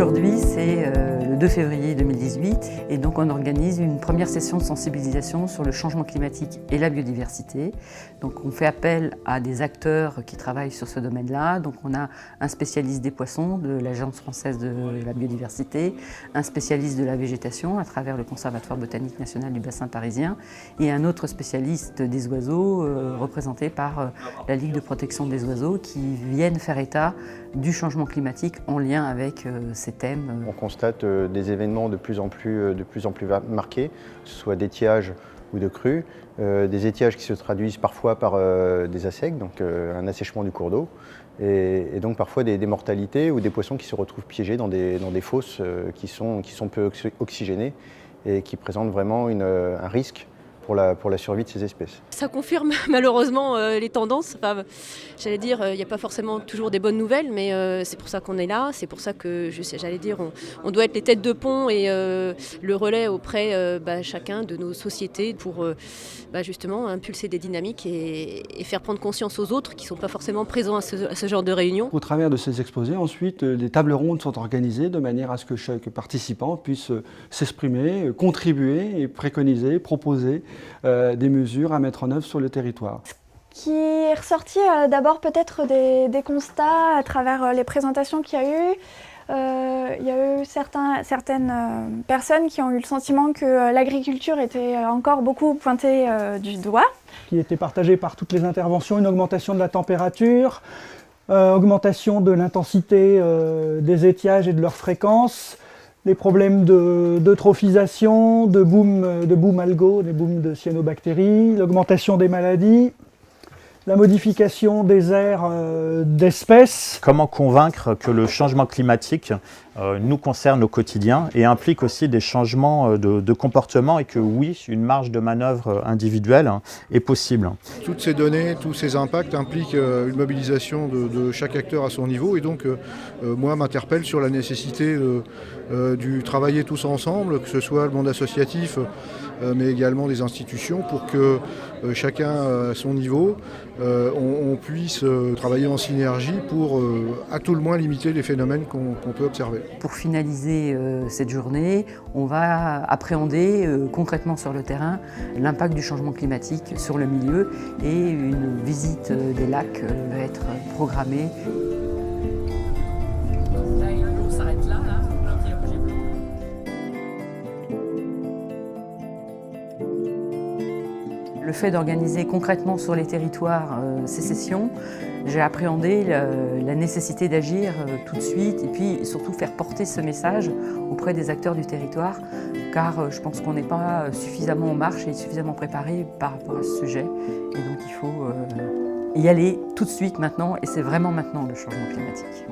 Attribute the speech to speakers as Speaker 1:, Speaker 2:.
Speaker 1: Aujourd'hui, c'est le 2 février 2018 et donc on organise une première session de sensibilisation sur le changement climatique et la biodiversité. Donc on fait appel à des acteurs qui travaillent sur ce domaine-là. Donc on a un spécialiste des poissons de l'Agence française de la biodiversité, un spécialiste de la végétation à travers le Conservatoire botanique national du bassin parisien et un autre spécialiste des oiseaux représenté par la Ligue de protection des oiseaux qui viennent faire état du changement climatique en lien avec ces thèmes.
Speaker 2: On constate des événements de plus en plus marqués, que ce soit d'étiage ou de crues, des étiages qui se traduisent parfois par des assèques, donc un assèchement du cours d'eau, et donc parfois des mortalités ou des poissons qui se retrouvent piégés dans des fosses qui sont peu oxygénées et qui présentent vraiment un risque pour la survie de ces espèces.
Speaker 3: Ça confirme malheureusement les tendances. Enfin, j'allais dire, il n'y a pas forcément toujours des bonnes nouvelles, mais c'est pour ça qu'on est là. C'est pour ça que, j'allais dire, on doit être les têtes de pont et le relais auprès chacun de nos sociétés pour justement impulser des dynamiques et faire prendre conscience aux autres qui ne sont pas forcément présents à ce genre de réunion.
Speaker 4: Au travers de ces exposés, ensuite, des tables rondes sont organisées de manière à ce que chaque participant puisse s'exprimer, contribuer et préconiser, proposer des mesures à mettre en œuvre sur le territoire.
Speaker 5: Ce qui est ressorti d'abord peut-être des constats à travers les présentations qu'il y a eu. Il y a eu certaines personnes qui ont eu le sentiment que l'agriculture était encore beaucoup pointée du doigt.
Speaker 6: Qui était partagé par toutes les interventions, une augmentation de la température, augmentation de l'intensité des étiages et de leur fréquence, les problèmes d'eutrophisation, de boom algaux, des booms de cyanobactéries, l'augmentation des maladies, la modification des aires d'espèces.
Speaker 7: Comment convaincre que le changement climatique nous concerne au quotidien et implique aussi des changements de comportement et que oui, une marge de manœuvre individuelle est possible.
Speaker 8: Toutes ces données, tous ces impacts impliquent une mobilisation de chaque acteur à son niveau et donc moi m'interpelle sur la nécessité du travailler tous ensemble, que ce soit le monde associatif mais également des institutions pour que chacun à son niveau on puisse travailler en synergie pour à tout le moins limiter les phénomènes qu'on peut observer.
Speaker 1: Pour finaliser cette journée, on va appréhender concrètement sur le terrain l'impact du changement climatique sur le milieu et une visite des lacs va être programmée. Le fait d'organiser concrètement sur les territoires ces sessions, j'ai appréhendé la nécessité d'agir tout de suite et puis surtout faire porter ce message auprès des acteurs du territoire car je pense qu'on n'est pas suffisamment en marche et suffisamment préparé par rapport à ce sujet et donc il faut y aller tout de suite maintenant et c'est vraiment maintenant le changement climatique.